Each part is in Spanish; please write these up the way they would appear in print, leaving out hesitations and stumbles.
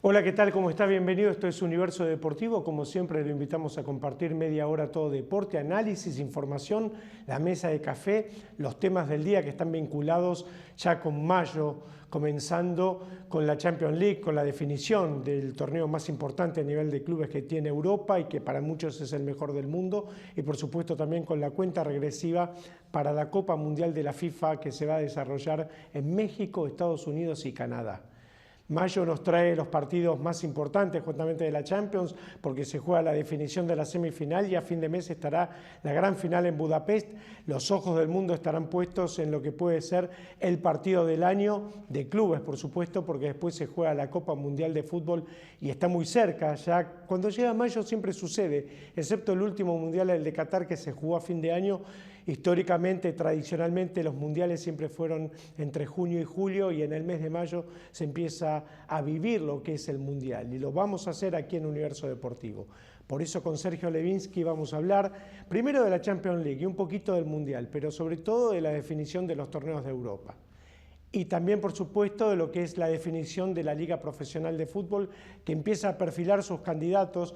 Hola, ¿qué tal? ¿Cómo está? Bienvenido. Esto es Universo Deportivo. Como siempre, lo invitamos a compartir media hora todo deporte, análisis, información, la mesa de café, los temas del día que están vinculados ya con mayo, comenzando con la Champions League, con la definición del torneo más importante a nivel de clubes que tiene Europa y que para muchos es el mejor del mundo, y por supuesto también con la cuenta regresiva para la Copa Mundial de la FIFA que se va a desarrollar en México, Estados Unidos y Canadá. Mayo nos trae los partidos más importantes justamente de la Champions porque se juega la definición de la semifinal y a fin de mes estará la gran final en Budapest. Los ojos del mundo estarán puestos en lo que puede ser el partido del año de clubes, por supuesto, porque después se juega la Copa Mundial de Fútbol y está muy cerca. Ya cuando llega mayo siempre sucede, excepto el último mundial, el de Qatar, que se jugó a fin de año. Históricamente, tradicionalmente, los mundiales siempre fueron entre junio y julio y en el mes de mayo se empieza a vivir lo que es el mundial y lo vamos a hacer aquí en Universo Deportivo. Por eso con Sergio Levinsky vamos a hablar primero de la Champions League y un poquito del mundial, pero sobre todo de la definición de los torneos de Europa. Y también, por supuesto, de lo que es la definición de la Liga Profesional de Fútbol, que empieza a perfilar sus candidatos.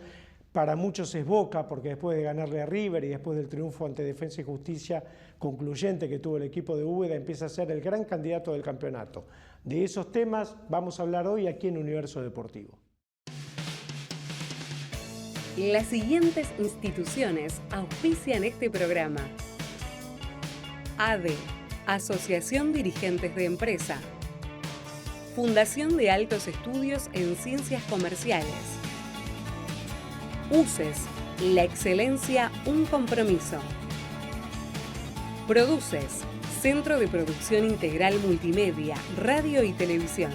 Para muchos es Boca, porque después de ganarle a River y después del triunfo ante Defensa y Justicia concluyente que tuvo el equipo de Úbeda, empieza a ser el gran candidato del campeonato. De esos temas vamos a hablar hoy aquí en Universo Deportivo. Las siguientes instituciones auspician este programa: ADE, Asociación Dirigentes de Empresa; Fundación de Altos Estudios en Ciencias Comerciales; UCES, la excelencia, un compromiso; Produces, Centro de Producción Integral Multimedia, Radio y Televisión.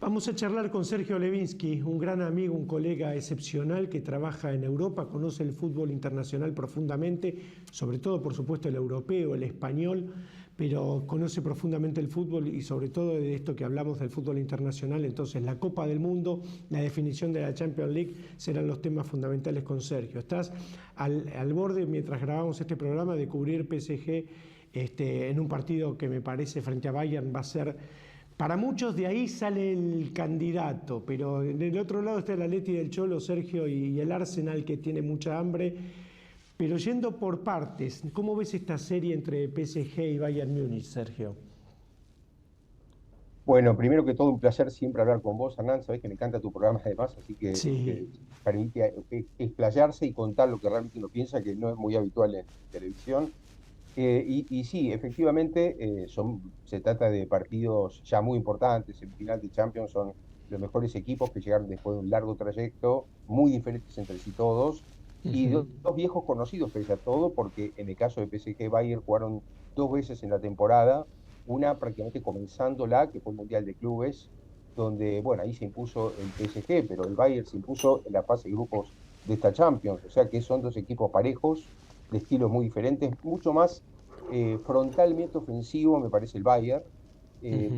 Vamos a charlar con Sergio Levinsky, un gran amigo, un colega excepcional que trabaja en Europa, conoce el fútbol internacional profundamente, sobre todo, por supuesto, el europeo, el español, pero conoce profundamente el fútbol y sobre todo de esto que hablamos del fútbol internacional. Entonces, la Copa del Mundo, la definición de la Champions League serán los temas fundamentales con Sergio. Estás al borde, mientras grabamos este programa, de cubrir PSG en un partido que me parece frente a Bayern va a ser... Para muchos de ahí sale el candidato, pero en el otro lado está el Atleti del Cholo, Sergio, y el Arsenal, que tiene mucha hambre. Pero yendo por partes, ¿cómo ves esta serie entre PSG y Bayern Múnich, Sergio? Bueno, primero que todo, un placer siempre hablar con vos, Hernán. Sabés que me encanta tu programa además, así que Sí, permite explayarse y contar lo que realmente uno piensa, que no es muy habitual en televisión. Y sí, efectivamente, se trata de partidos ya muy importantes. En final de Champions son los mejores equipos que llegaron después de un largo trayecto, muy diferentes entre sí todos, y dos viejos conocidos pese a todo, porque en el caso de PSG y Bayern jugaron dos veces en la temporada, una prácticamente comenzándola, que fue el Mundial de Clubes, donde, bueno, ahí se impuso el PSG, pero el Bayern se impuso en la fase de grupos de esta Champions. O sea que son dos equipos parejos, de estilos muy diferentes, mucho más frontalmente ofensivo, me parece el Bayern,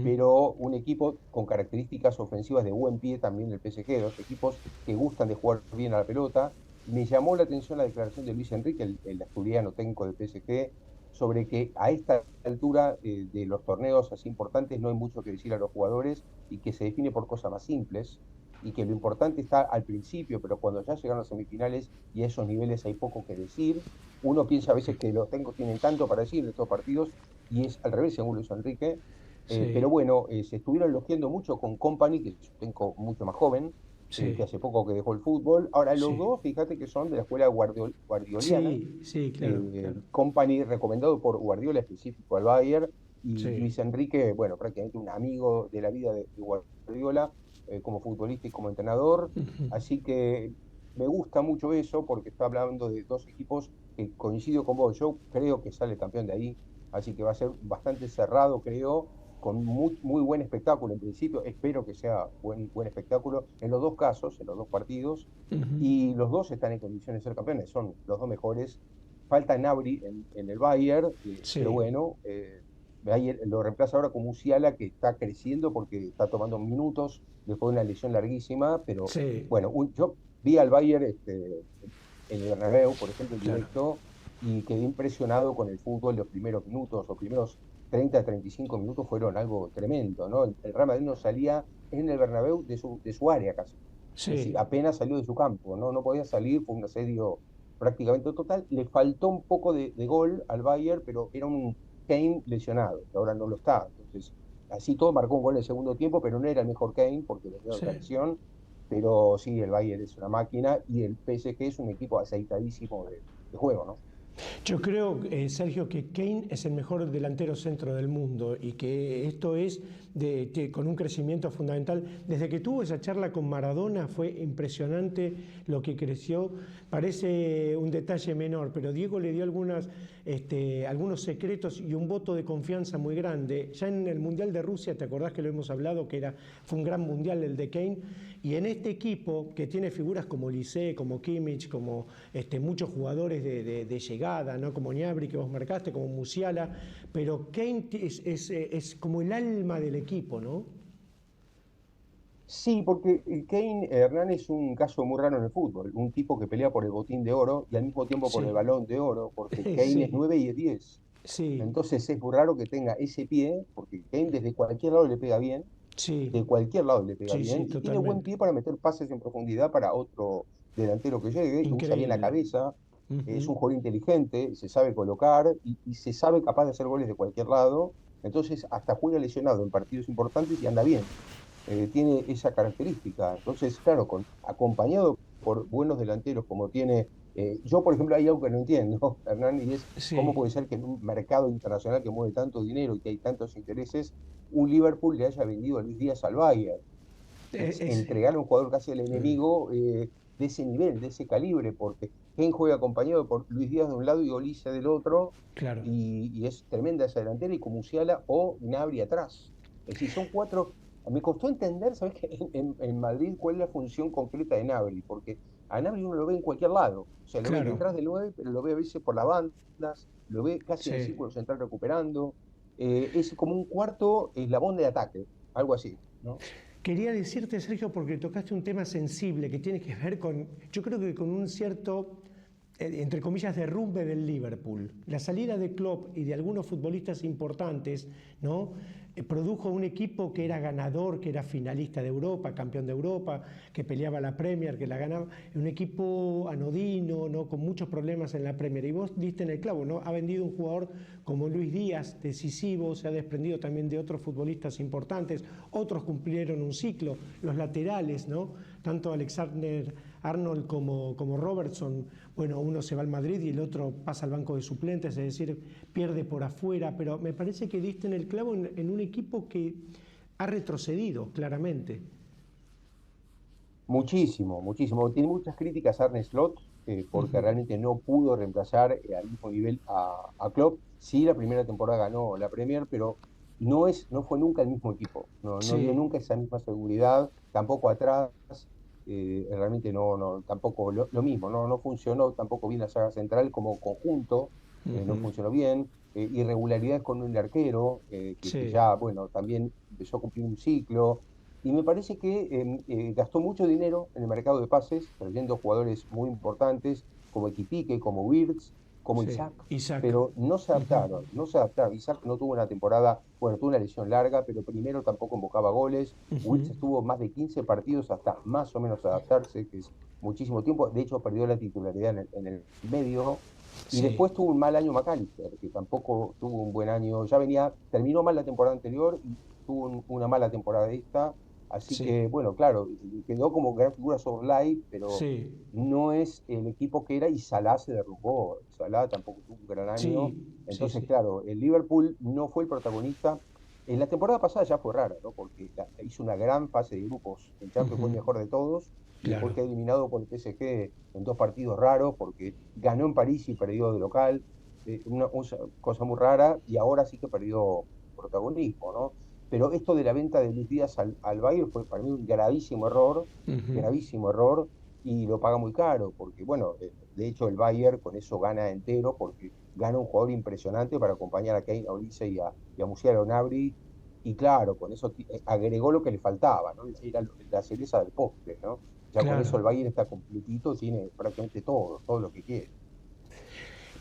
pero un equipo con características ofensivas de buen pie también el PSG, dos equipos que gustan de jugar bien a la pelota. Me llamó la atención la declaración de Luis Enrique, el asturiano técnico del PSG, sobre que a esta altura de los torneos así importantes no hay mucho que decir a los jugadores y que se define por cosas más simples y que lo importante está al principio, pero cuando ya llegan las semifinales y a esos niveles hay poco que decir. Uno piensa a veces que los técnicos tienen tanto para decir de estos partidos y es al revés según Luis Enrique. Pero sí, bueno, se estuvieron elogiando mucho con Company, que es un técnico mucho más joven, que sí, hace poco que dejó el fútbol. Ahora los sí, dos, fíjate que son de la escuela guardioliana. sí, sí, claro, claro, Company recomendado por Guardiola específico al Bayern, y sí. Luis Enrique, bueno, prácticamente un amigo de la vida de Guardiola, como futbolista y como entrenador. Así que me gusta mucho eso porque está hablando de dos equipos que coincido con vos. Yo creo que sale campeón de ahí, así que va a ser bastante cerrado, creo, con muy buen espectáculo en principio. Espero que sea buen espectáculo en los dos casos, en los dos partidos, y los dos están en condiciones de ser campeones, son los dos mejores. Falta Gnabry en el Bayern, pero Sí, bueno, Bayern lo reemplaza ahora con Musiala, que está creciendo porque está tomando minutos después de una lesión larguísima, pero sí, bueno, yo vi al Bayern en el Bernabéu, por ejemplo, en claro. directo, y quedé impresionado con el fútbol, los primeros minutos, los primeros 30 a 35 minutos fueron algo tremendo, ¿no? El Real Madrid no salía en el Bernabéu de su área casi. Es decir, Sí. apenas salió de su campo, ¿no? No podía salir, fue un asedio prácticamente total. Le faltó un poco de gol al Bayern, pero era un Kane lesionado, que ahora no lo está. Entonces, así todo marcó un gol en el segundo tiempo, pero no era el mejor Kane porque venía de Sí. otra lesión. Pero sí, el Bayern es una máquina y el PSG es un equipo aceitadísimo de juego, ¿no? Yo creo, Sergio, que Kane es el mejor delantero centro del mundo y que esto es con un crecimiento fundamental. Desde que tuvo esa charla con Maradona fue impresionante lo que creció. Parece un detalle menor, pero Diego le dio algunos secretos y un voto de confianza muy grande. Ya en el Mundial de Rusia, ¿te acordás que lo hemos hablado? Fue un gran mundial el de Kane. Y en este equipo, que tiene figuras como Lisé, como Kimmich, como muchos jugadores de llegada, ¿no? Como Gnabry, que vos marcaste, como Musiala, pero Kane es como el alma del equipo, ¿no? Sí, porque Kane Hernán es un caso muy raro en el fútbol, un tipo que pelea por el botín de oro y al mismo tiempo por el Sí, balón de oro, porque Kane es sí, 9 y es 10. sí, Entonces es muy raro que tenga ese pie, porque Kane desde cualquier lado le pega bien, sí, de cualquier lado le pega sí, sí, bien, y tiene buen totalmente. pie para meter pases en profundidad para otro delantero que llegue, y usa bien la Increíble. cabeza, es Ujú. un jugador inteligente, se sabe colocar y se sabe capaz de hacer goles de cualquier lado, entonces hasta juega lesionado en partidos importantes y anda bien. Tiene esa característica. Entonces, claro, acompañado por buenos delanteros como tiene, yo por ejemplo hay algo que no entiendo, Hernán, y es cómo Sí. puede ser que en un mercado internacional que mueve tanto dinero y que hay tantos intereses, un Liverpool le haya vendido a Luis Díaz al Bayern. Es Sí, entregarle a un jugador casi al enemigo de ese nivel, de ese calibre, porque Kane juega acompañado por Luis Díaz de un lado y Olise del otro, claro. y es tremenda esa delantera, y con Musiala o Gnabry atrás. Es decir, son cuatro. Me costó entender, ¿sabes qué? En Madrid cuál es la función concreta de Gnabry, porque a Gnabry uno lo ve en cualquier lado, o sea, lo ve Claro. detrás del 9, pero lo ve a veces por las bandas, lo ve casi en el Sí. círculo central recuperando, es como un cuarto eslabón de ataque, algo así, ¿no? Quería decirte, Sergio, porque tocaste un tema sensible que tiene que ver con, yo creo que con un cierto, entre comillas, derrumbe del Liverpool. La salida de Klopp y de algunos futbolistas importantes, ¿no? Produjo un equipo que era ganador, que era finalista de Europa, campeón de Europa, que peleaba la Premier, que la ganaba, un equipo anodino, ¿no? Con muchos problemas en la Premier. Y vos diste en el clavo, ¿no? Ha vendido un jugador como Luis Díaz, decisivo, se ha desprendido también de otros futbolistas importantes, otros cumplieron un ciclo, los laterales, ¿no? Tanto Alexander Arnold como Robertson, bueno, uno se va al Madrid y el otro pasa al banco de suplentes, es decir, pierde por afuera, pero me parece que diste en el clavo en un equipo que ha retrocedido claramente. Muchísimo, muchísimo. Tiene muchas críticas a Arne Slot, porque realmente no pudo reemplazar al mismo nivel a Klopp. Sí, la primera temporada ganó la Premier, pero no fue nunca el mismo equipo. No dio Sí, nunca esa misma seguridad, tampoco atrás. Realmente tampoco lo mismo, no funcionó tampoco bien la saga central como conjunto, no funcionó bien. Irregularidades con el arquero, que sí, ya, bueno, también empezó a cumplir un ciclo. Y me parece que gastó mucho dinero en el mercado de pases, trayendo jugadores muy importantes como Equipique, como Wirtz, como sí. Isaac, Isaac. pero no se adaptaron. Isaac no tuvo una temporada, bueno, tuvo una lesión larga, pero primero tampoco invocaba goles. Wirtz estuvo más de 15 partidos hasta más o menos adaptarse, que es muchísimo tiempo. De hecho, perdió la titularidad en el medio. Y Sí, después tuvo un mal año McAllister, que tampoco tuvo un buen año. Terminó mal la temporada anterior y tuvo una mala temporada esta. Así sí, que, bueno, claro, quedó como gran figura Live, pero sí, no es el equipo que era, y Salah se derrumbó. Salah tampoco tuvo un gran año. sí, sí, Entonces, sí. claro, el Liverpool no fue el protagonista. En la temporada pasada ya fue rara, ¿no? Porque hizo una gran fase de grupos. En Champions fue el mejor de todos y después Claro. quedó eliminado por el PSG en dos partidos raros, porque ganó en París y perdió de local. Una cosa muy rara, y ahora sí que perdió protagonismo, ¿no? Pero esto de la venta de Luis Díaz al Bayern fue para mí un gravísimo error, y lo paga muy caro, porque bueno, de hecho el Bayern con eso gana entero, porque gana un jugador impresionante para acompañar a Kane, a Olise y a Musiala, a Gnabry, y claro, con eso agregó lo que le faltaba, ¿no? Era la cereza del postre, ¿no? Ya con eso Claro. el Bayern está completito, tiene prácticamente todo lo que quiere.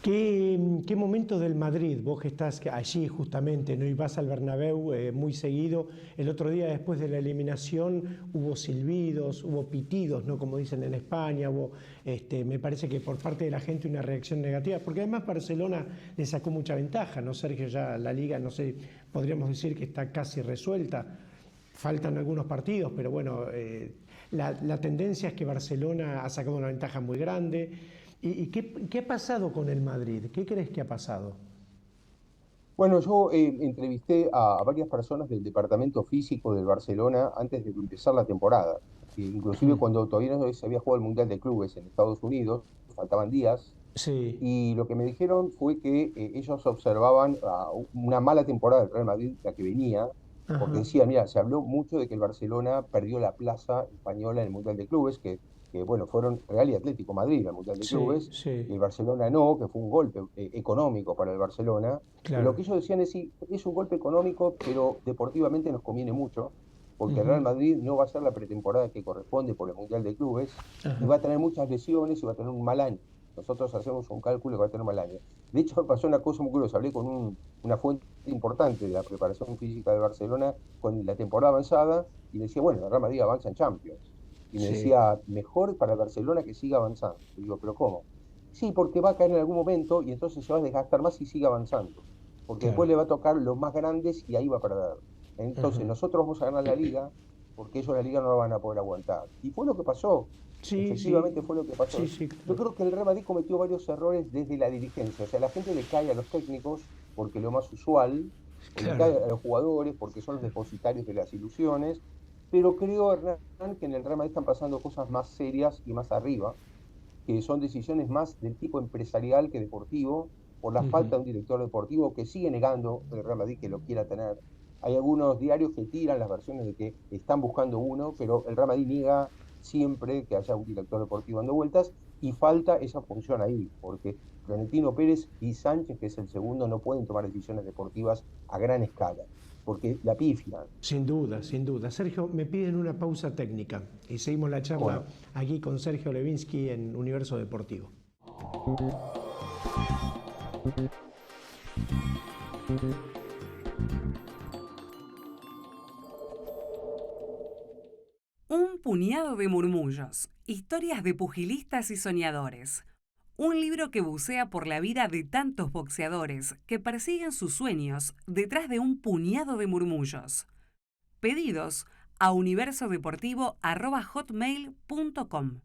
¿Qué momento del Madrid? Vos que estás allí justamente, ¿no? Y vas al Bernabéu muy seguido. El otro día, después de la eliminación, hubo silbidos, hubo pitidos, ¿no? Como dicen en España. Me parece que por parte de la gente una reacción negativa, porque además Barcelona le sacó mucha ventaja, ¿no, Sergio? Ya la Liga, no sé, podríamos decir que está casi resuelta. Faltan algunos partidos, pero bueno, la tendencia es que Barcelona ha sacado una ventaja muy grande. ¿Y qué ha pasado con el Madrid? ¿Qué crees que ha pasado? Bueno, yo entrevisté a varias personas del departamento físico del Barcelona antes de empezar la temporada. Inclusive Mm. cuando todavía no se había jugado el Mundial de Clubes en Estados Unidos, faltaban días, Sí. y lo que me dijeron fue que ellos observaban una mala temporada del Real Madrid, la que venía, porque Ajá. decían, mira, se habló mucho de que el Barcelona perdió la plaza española en el Mundial de Clubes, que bueno, fueron Real y Atlético Madrid al Mundial de Sí, Clubes, y sí, el Barcelona no, que fue un golpe económico para el Barcelona. Y lo claro. que ellos decían es, sí, es un golpe económico, pero deportivamente nos conviene mucho, porque el Real Ujú. Madrid no va a hacer la pretemporada que corresponde por el Mundial de Clubes, y Ajá. va a tener muchas lesiones y va a tener un mal año. Nosotros hacemos un cálculo que va a tener mal año. De hecho, me pasó una cosa muy curiosa. Hablé con una fuente importante de la preparación física de Barcelona con la temporada avanzada y le decía, bueno, el Real Madrid avanza en Champions. Y me Sí. decía, mejor para Barcelona que siga avanzando. Y digo, ¿pero cómo? Sí, porque va a caer en algún momento y entonces se va a desgastar más y sigue avanzando. Porque después Claro. le va a tocar los más grandes y ahí va a perder. Entonces, Ajá. nosotros vamos a ganar la liga porque ellos la liga no la van a poder aguantar. Y fue lo que pasó. Sí, sí, Efectivamente fue lo que sí, pasó. sí, Yo claro. creo que el Real Madrid cometió varios errores desde la dirigencia. O sea, la gente le cae a los técnicos porque lo más usual, o le Claro. cae a los jugadores porque son los depositarios de las ilusiones. Pero creo, Hernán, que en el Real Madrid están pasando cosas más serias y más arriba, que son decisiones más del tipo empresarial que deportivo, por la Ujú. falta de un director deportivo que sigue negando el Real Madrid que lo quiera tener. Hay algunos diarios que tiran las versiones de que están buscando uno, pero el Real Madrid niega siempre que haya un director deportivo dando vueltas, y falta esa función ahí, porque Florentino Pérez y Sánchez, que es el segundo, no pueden tomar decisiones deportivas a gran escala, porque la pifian. Sin duda, sin duda. Sergio, me piden una pausa técnica y seguimos la ¿Cómo charla no? aquí con Sergio Levinsky en Universo Deportivo. Un puñado de murmullos, historias de pugilistas y soñadores. Un libro que bucea por la vida de tantos boxeadores que persiguen sus sueños detrás de un puñado de murmullos. Pedidos a universodeportivo@hotmail.com.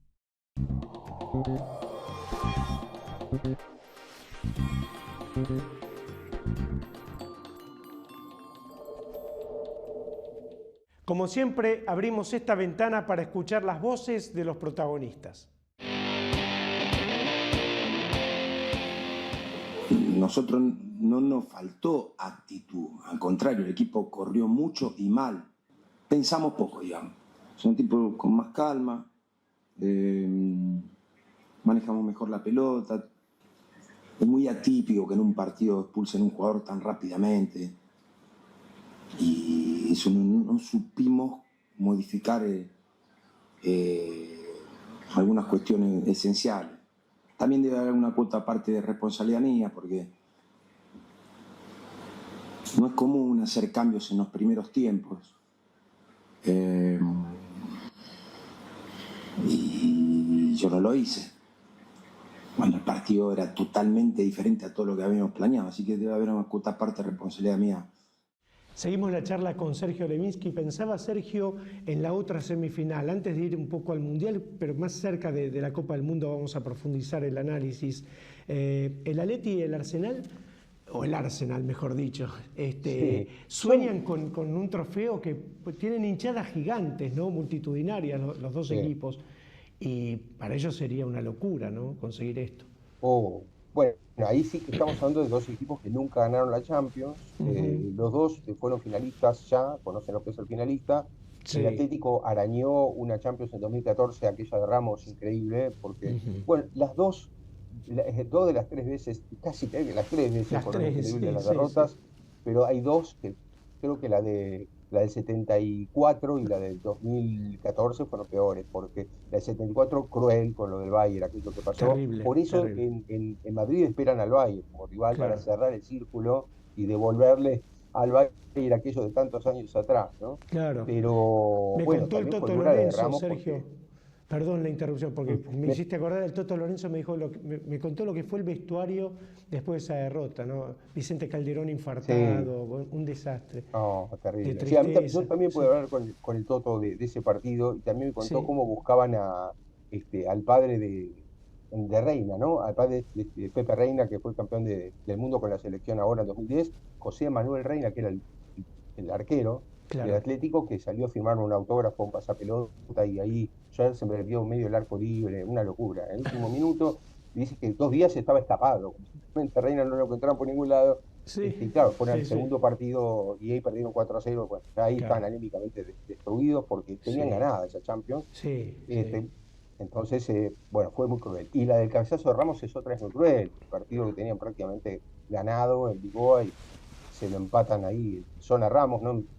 Como siempre, abrimos esta ventana para escuchar las voces de los protagonistas. Nosotros no nos faltó actitud, al contrario, el equipo corrió mucho y mal. Pensamos poco, digamos. Son tipos con más calma, manejamos mejor la pelota. Es muy atípico que en un partido expulsen a un jugador tan rápidamente. Y eso no supimos modificar algunas cuestiones esenciales. También debe haber una cuota aparte de responsabilidad mía, porque no es común hacer cambios en los primeros tiempos. Y yo no lo hice. Cuando el partido era totalmente diferente a todo lo que habíamos planeado. Así que debe haber una cuota aparte de responsabilidad mía. Seguimos la charla con Sergio Levinsky. Pensaba, Sergio, en la otra semifinal. Antes de ir un poco al Mundial, pero más cerca de la Copa del Mundo, vamos a profundizar el análisis. El Atleti y el Arsenal, o el Arsenal, mejor dicho, Sí, sueñan con un trofeo que tienen hinchadas gigantes, ¿no? Multitudinarias, los dos sí. equipos. Y para ellos sería una locura, ¿no? Conseguir esto. Oh, bueno, ahí sí que estamos hablando de dos equipos que nunca ganaron la Champions. Ujú. Los dos fueron finalistas ya, conocen lo que es el finalista. El Sí. Atlético arañó una Champions en 2014, aquella de Ramos, increíble, porque, Ujú. bueno, las dos, dos de las tres veces, casi creo que las tres veces Las fueron tres, increíbles sí, las sí, sí. derrotas, pero hay dos que creo que la de La del 74 y la del 2014 fueron peores, porque la del 74 cruel con lo del Bayern, aquello que pasó. Terrible, Por eso terrible. en Madrid esperan al Bayern como rival para Claro, cerrar el círculo y devolverle al Bayern aquello de tantos años atrás, ¿no? claro. Pero Me bueno, contó el también fue Toto dura la de Lorenzo, Ramos Sergio. porque Perdón la interrupción, porque me me- hiciste acordar, el Toto Lorenzo me dijo me contó lo que fue el vestuario después de esa derrota, ¿no? Vicente Calderón sí, infartado, un desastre, no, de terrible. Sí, yo tristeza. también pude Sí, hablar con el Toto de ese partido y también me contó sí, cómo buscaban al padre de Reina, ¿no? Al padre de Pepe Reina, que fue campeón del mundo con la selección ahora en 2010, José Manuel Reina, que era el arquero del claro. Atlético, que salió a firmar un autógrafo, un pasapelota, y ahí ya se me vio medio el arco libre, una locura. En el último minuto, dice que 2 días estaba escapado, completamente Reina no lo encontraron por ningún lado. Sí, Y claro, fueron sí, al sí, segundo partido y ahí perdieron 4-0. Bueno, ya ahí claro. estaban anímicamente destruidos porque tenían Sí, ganada esa Champions. sí, sí, Este, entonces, bueno, fue muy cruel. Y la del cabezazo de Ramos es otra, es muy cruel. El partido que tenían prácticamente ganado en Lisboa y se lo empatan ahí en zona Ramos, ¿no? Un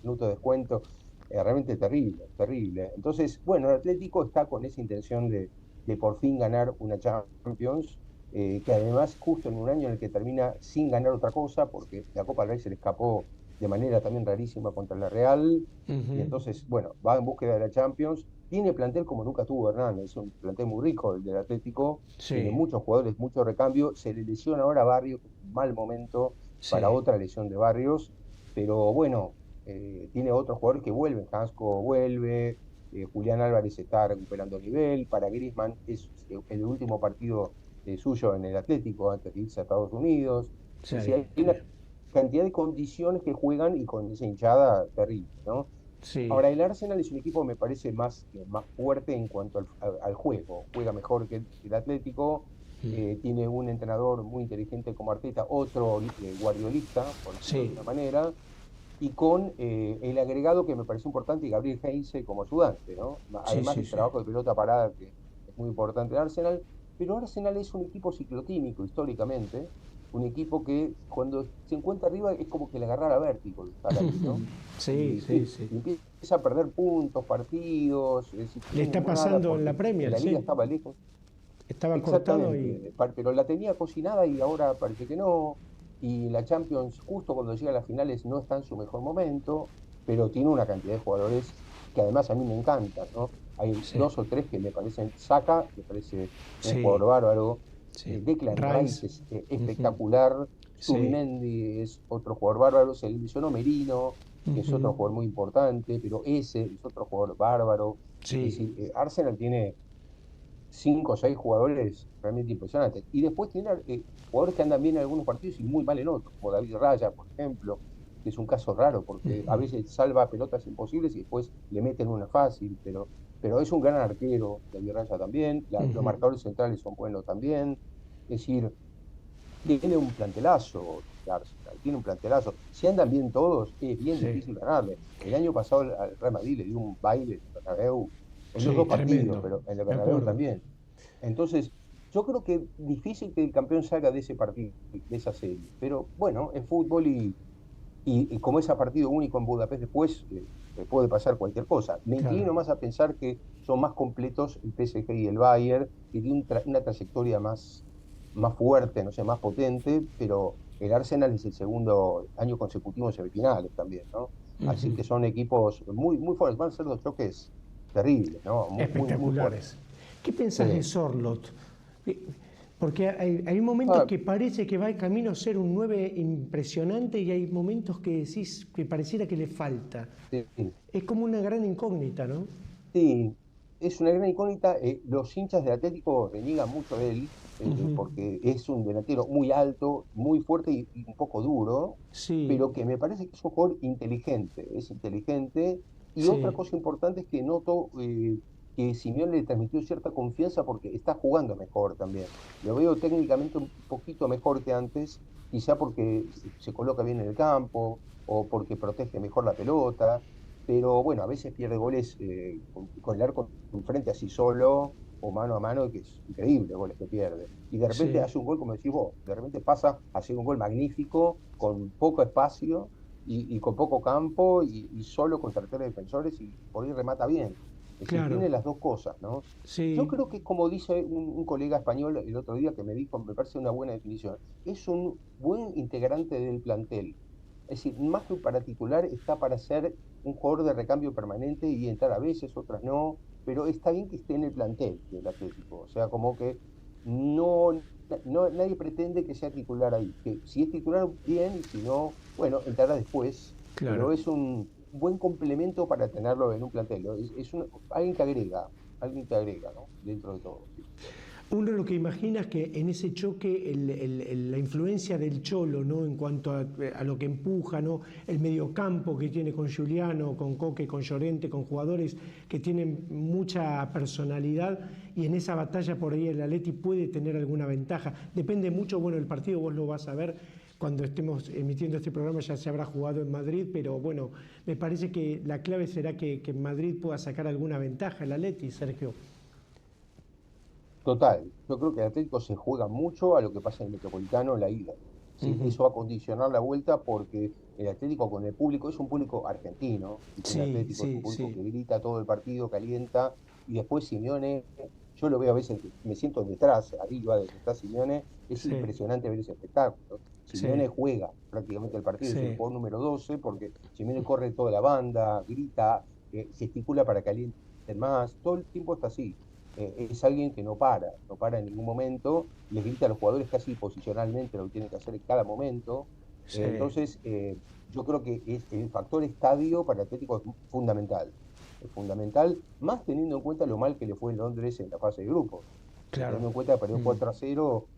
minuto de descuento. Realmente terrible, terrible. Entonces, bueno, el Atlético está con esa intención de por fin ganar una Champions, que además justo en un año en el que termina sin ganar otra cosa, porque la Copa del Rey se le escapó de manera también rarísima contra la Real, y ujú, entonces, bueno, va en búsqueda de la Champions. Tiene plantel como nunca tuvo Hernández, es un plantel muy rico el del Atlético, tiene sí, muchos jugadores, mucho recambio, se le lesiona ahora a Barrios, un mal momento para sí, otra lesión de Barrios, pero bueno, tiene otros jugadores que vuelven, Casco vuelve, Julián Álvarez está recuperando nivel, para Griezmann es el último partido suyo en el Atlético antes de irse a Estados Unidos, sí, es decir, hay una cantidad de condiciones que juegan y con esa hinchada terrible, ¿no? sí, Ahora, el Arsenal es un equipo que me parece más fuerte en cuanto al juego. Juega mejor que el Atlético, tiene un entrenador muy inteligente como Arteta, otro guardiolista, por decirlo de sí, una manera, y con el agregado que me parece importante, Gabriel Heinze como ayudante, ¿no? sí, Además sí, del sí. trabajo de pelota parada, que es muy importante en Arsenal, pero Arsenal es un equipo ciclotímico históricamente, un equipo que cuando se encuentra arriba es como que le agarrara vértigo estar ahí, ¿no? Sí, Y, sí, sí. y empieza a perder puntos, partidos, es decir, Le tiene está muy mala pasando en la porque Premier, la liga sí. estaba lejos. Estaba cortado y... Exactamente, pero la tenía cocinada y ahora parece que no. Y la Champions, justo cuando llega a las finales, no está en su mejor momento, pero tiene una cantidad de jugadores que además a mí me encantan, ¿no? Hay Sí, dos o tres que me parecen, Saka, me parece un sí, jugador bárbaro, sí. Declan Rice, Rice es ujú, espectacular, sí, Zubimendi es otro jugador bárbaro, se le mencionó Merino, que es otro ujú, jugador muy importante, pero ese es otro jugador bárbaro. Es sí, decir, Arsenal tiene 5 o 6 jugadores realmente impresionantes. Y después tiene jugadores que andan bien en algunos partidos y muy mal en otros, como David Raya, por ejemplo, que es un caso raro, porque a veces salva pelotas imposibles y después le meten una fácil, pero es un gran arquero, David Raya también, los ujú, marcadores centrales son buenos también. Es decir, tiene un plantelazo, Arsenal, tiene un plantelazo. Si andan bien todos, es bien sí, difícil ganarle. El año pasado al Real Madrid le dio un baile en el Bernabéu, en los sí, dos partidos, tremendo. pero en el De Bernabéu acuerdo. también. Entonces, yo creo que difícil que el campeón salga de ese partido, de esa serie. Pero bueno, es fútbol y como es a partido único en Budapest después, puede pasar cualquier cosa. Me Claro, inclino más a pensar que son más completos el PSG y el Bayern, que tienen una trayectoria más fuerte, no sé, más potente, pero el Arsenal es el segundo año consecutivo en semifinales también, ¿no? Así que son equipos muy, muy fuertes, van a ser dos choques terribles, ¿no? Muy, muy, muy fuertes. espectaculares. ¿Qué pensás de Sí. Sorlot? Eh, Porque hay momentos Ah, que parece que va el camino a ser un 9 impresionante y hay momentos que decís que pareciera que le falta. sí. Es como una gran incógnita, ¿no? Sí, es una gran incógnita. Los hinchas del Atlético reniegan mucho de él, porque es un delantero muy alto, muy fuerte y un poco duro, Sí, pero que me parece que es un jugador inteligente, es inteligente. Y otra sí, cosa importante es que noto que Simeone le transmitió cierta confianza porque está jugando mejor también. Lo veo técnicamente un poquito mejor que antes, quizá porque se coloca bien en el campo o porque protege mejor la pelota, pero bueno, a veces pierde goles con el arco enfrente así solo o mano a mano, que es increíble goles que pierde. Y de repente sí, hace un gol, como decís vos, de repente pasa a hacer un gol magnífico, con poco espacio, y con poco campo y solo contra tres defensores y por ahí remata bien. Es decir, Claro, tiene las dos cosas, ¿no? Yo sí, creo que, como dice un colega español el otro día que me dijo, me parece una buena definición, es un buen integrante del plantel. Es decir, más que para titular, está para ser un jugador de recambio permanente y entrar a veces, otras no, pero está bien que esté en el plantel del Atlético. O sea, como que no, nadie pretende que sea titular ahí. Que si es titular, bien, y si no, bueno, entrará después, claro. pero es un buen complemento para tenerlo en un plantel, ¿no? Alguien que agrega, ¿no? Dentro de todo. Sí. Uno lo que imagina es que en ese choque la influencia del Cholo, ¿no? En cuanto a lo que empuja, ¿no? El mediocampo que tiene con Giuliano, con Coque, con Llorente, con jugadores que tienen mucha personalidad, y en esa batalla por ahí el Atleti puede tener alguna ventaja. Depende mucho, bueno, el partido vos lo vas a ver cuando estemos emitiendo este programa, ya se habrá jugado en Madrid, pero bueno, me parece que la clave será que en Madrid pueda sacar alguna ventaja el Atleti, Sergio. Total, yo creo que el Atlético se juega mucho a lo que pasa en el Metropolitano en la ida. Sí, Ujú. eso va a condicionar la vuelta porque el Atlético con el público es un público argentino, el Sí, Atlético es un sí, público sí. que grita todo el partido, calienta, y después Simeone, yo lo veo a veces, me siento detrás, arriba de donde está Simeone, es Sí, impresionante ver ese espectáculo. Simeone sí, juega prácticamente el partido, es el sí, jugador número 12 porque Simeone corre toda la banda, grita, gesticula para que calienten más, todo el tiempo está así. Es alguien que no para en ningún momento, les grita a los jugadores casi posicionalmente lo que tienen que hacer en cada momento. sí. Entonces, yo creo que el factor estadio para Atlético es fundamental, más teniendo en cuenta lo mal que le fue en Londres en la fase de grupos. Claro. Teniendo en cuenta que perdió Mm. 4-0,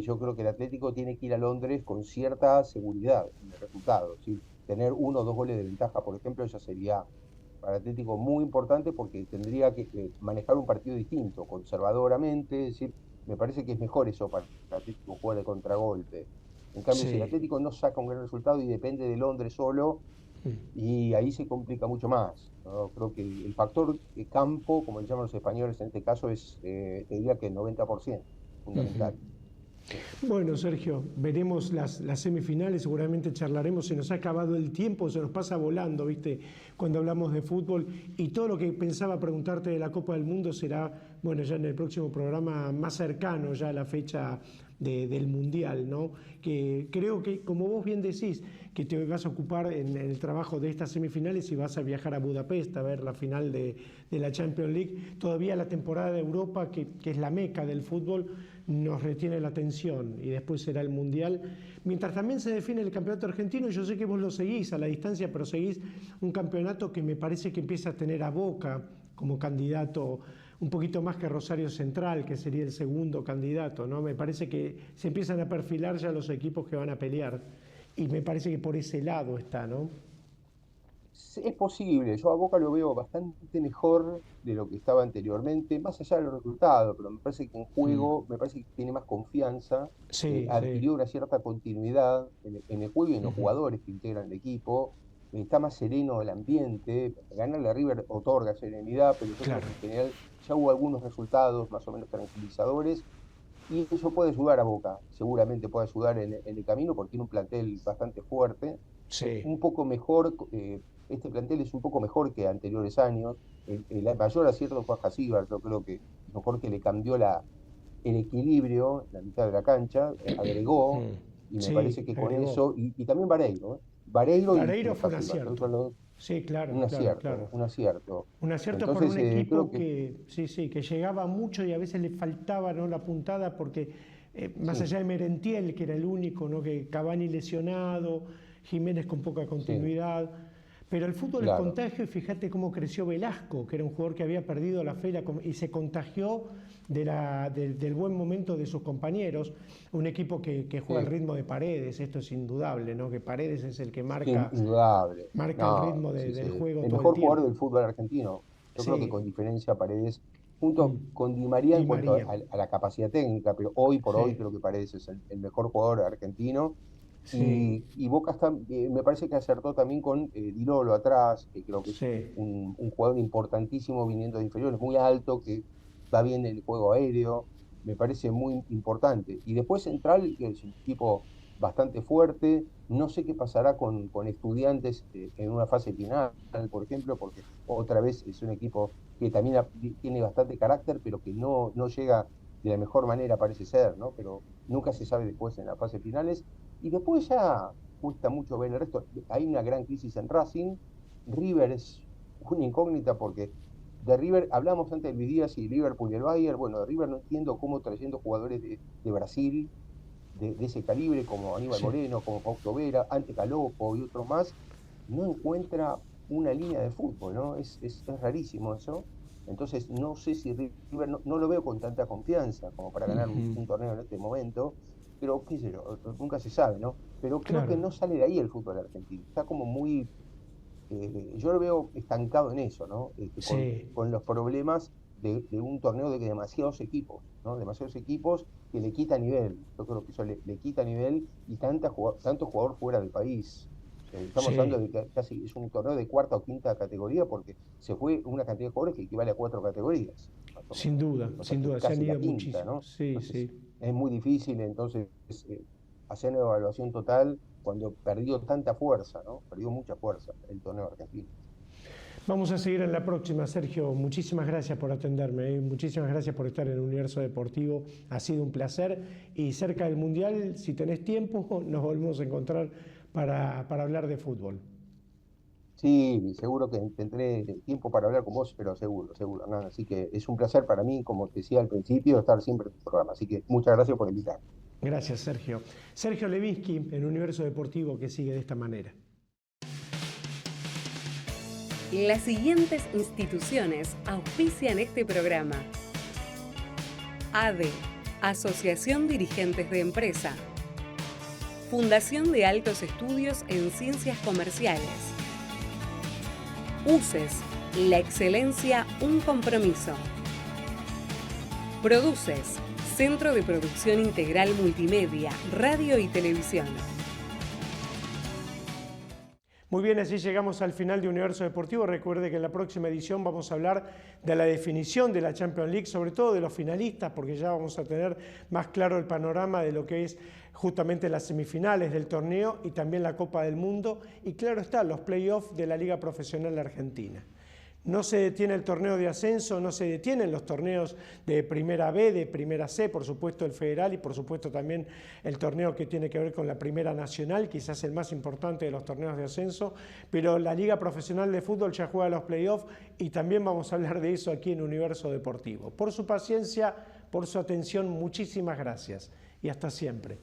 yo creo que el Atlético tiene que ir a Londres con cierta seguridad en el resultado. ¿Sí? Tener 1 o 2 goles de ventaja, por ejemplo, ya sería para Atlético muy importante porque tendría que manejar un partido distinto, conservadoramente, es decir, me parece que es mejor eso para Atlético jugar de contragolpe. En cambio, si el Sí. Atlético no saca un gran resultado y depende de Londres solo, y ahí se complica mucho más, ¿no? Creo que el factor campo, como le llaman los españoles en este caso, es, te diría que el 90% fundamental. Sí. Bueno, Sergio, veremos las semifinales, seguramente charlaremos, se nos ha acabado el tiempo, se nos pasa volando, ¿viste? Cuando hablamos de fútbol, y todo lo que pensaba preguntarte de la Copa del Mundo será, bueno, ya en el próximo programa más cercano ya a la fecha del Mundial, ¿no? Que creo que, como vos bien decís, que te vas a ocupar en el trabajo de estas semifinales y vas a viajar a Budapest a ver la final de la Champions League. Todavía la temporada de Europa, que es la meca del fútbol, nos retiene la atención, y después será el Mundial. Mientras también se define el campeonato argentino, yo sé que vos lo seguís a la distancia, pero seguís un campeonato que me parece que empieza a tener a Boca como candidato un poquito más que Rosario Central, que sería el segundo candidato, ¿no? Me parece que se empiezan a perfilar ya los equipos que van a pelear, y me parece que por ese lado está, ¿no? Sí, es posible, yo a Boca lo veo bastante mejor de lo que estaba anteriormente, más allá de los resultados, pero me parece que en juego, me parece que tiene más confianza, Sí, sí. adquirió una cierta continuidad en el juego y en los jugadores que integran el equipo, está más sereno el ambiente, ganarle a River otorga serenidad, pero yo creo Claro. que en general ya hubo algunos resultados más o menos tranquilizadores y eso puede ayudar a Boca, seguramente puede ayudar en el camino porque tiene un plantel bastante fuerte, Sí. un poco mejor, este plantel es un poco mejor que anteriores años, el mayor acierto fue a Jasíbar, yo creo que mejor que le cambió el equilibrio, la mitad de la cancha, agregó, y me parece Sí, que con agregó. eso, y también Vareiro, Vareiro y Vareiro fue un Jasíbar, creo que acierto. son los dos, Sí, claro, claro, claro. un acierto. Un acierto por Entonces, un creo equipo que que, sí, sí, que llegaba mucho y a veces le faltaba, ¿no?, la puntada, porque más sí, allá de Merentiel, que era el único, ¿no?, que Cavani lesionado, Jiménez con poca sí, continuidad, pero el fútbol es claro. contagio, y fíjate cómo creció Velasco, que era un jugador que había perdido la fe y se contagió del buen momento de sus compañeros, un equipo que juega al Sí. ritmo de Paredes, esto es indudable, ¿no?, que Paredes es el que Sí, marca, indudable. marca el No, ritmo sí, sí. del juego El todo el mejor jugador tiempo. del fútbol argentino. Yo creo que Sí, con diferencia Paredes, junto con Di María Di en cuanto María. a la capacidad técnica, pero hoy por hoy Sí, creo que Paredes es el mejor jugador argentino. sí, Y Boca está, me parece que acertó también con Di Lolo atrás, que creo que es sí. un jugador importantísimo viniendo de inferiores, muy alto, que va bien en el juego aéreo. Me parece muy importante. Y después Central, que es un tipo bastante fuerte. No sé qué pasará con Estudiantes en una fase final, por ejemplo, porque otra vez es un equipo que también tiene bastante carácter, pero que no llega de la mejor manera, parece ser, ¿no? Pero nunca se sabe después en las fases finales. Y después ya cuesta mucho ver el resto. Hay una gran crisis en Racing. River es una incógnita porque de River, hablamos antes de Luis Díaz y Liverpool y el Bayern. Bueno, de River no entiendo cómo trayendo jugadores de Brasil de ese calibre, como Aníbal Sí. Moreno, como Fausto Vera, Ante Calopo y otros más, no encuentra una línea de fútbol, ¿no? Es rarísimo eso. Entonces, no sé si River, no lo veo con tanta confianza como para ganar Ujú. un torneo en este momento, pero qué sé yo, nunca se sabe, ¿no? Pero creo que Claro. no sale de ahí el fútbol argentino. Está como muy yo lo veo estancado en eso, ¿no? Sí. Con los problemas de un torneo de demasiados equipos, ¿no? Demasiados equipos que le quita nivel. Yo creo que eso le quita nivel y tanto jugador fuera del país. Estamos hablando Sí. de que casi es un torneo de cuarta o quinta categoría porque se fue una cantidad de jugadores que equivale a 4 categorías, más o menos. O sea Sin que duda, se han casi la ido quinta, muchísimos. ¿no? Sí, Entonces sí. es muy difícil entonces hacer una evaluación total cuando perdió tanta fuerza, ¿no? Perdió mucha fuerza el torneo argentino. Vamos a seguir en la próxima, Sergio. Muchísimas gracias por atenderme. Muchísimas gracias por estar en el Universo Deportivo. Ha sido un placer. Y cerca del Mundial, si tenés tiempo, nos volvemos a encontrar para hablar de fútbol. Sí, seguro que tendré tiempo para hablar con vos, pero seguro, seguro. Nada, así que es un placer para mí, como te decía al principio, estar siempre en tu programa. Así que muchas gracias por invitarme. Gracias, Sergio. Sergio Levinsky, en Universo Deportivo, que sigue de esta manera. Las siguientes instituciones auspician este programa: ADE, Asociación Dirigentes de Empresa; Fundación de Altos Estudios en Ciencias Comerciales; UCES, la excelencia, un compromiso; Produces, Centro de Producción Integral Multimedia, Radio y Televisión. Muy bien, así llegamos al final de Universo Deportivo. Recuerde que en la próxima edición vamos a hablar de la definición de la Champions League, sobre todo de los finalistas, porque ya vamos a tener más claro el panorama de lo que es justamente las semifinales del torneo y también la Copa del Mundo. Y claro está, los playoffs de la Liga Profesional Argentina. No se detiene el torneo de ascenso, no se detienen los torneos de Primera B, de Primera C, por supuesto el federal y por supuesto también el torneo que tiene que ver con la Primera Nacional, quizás el más importante de los torneos de ascenso, pero la Liga Profesional de Fútbol ya juega los playoffs y también vamos a hablar de eso aquí en Universo Deportivo. Por su paciencia, por su atención, muchísimas gracias y hasta siempre.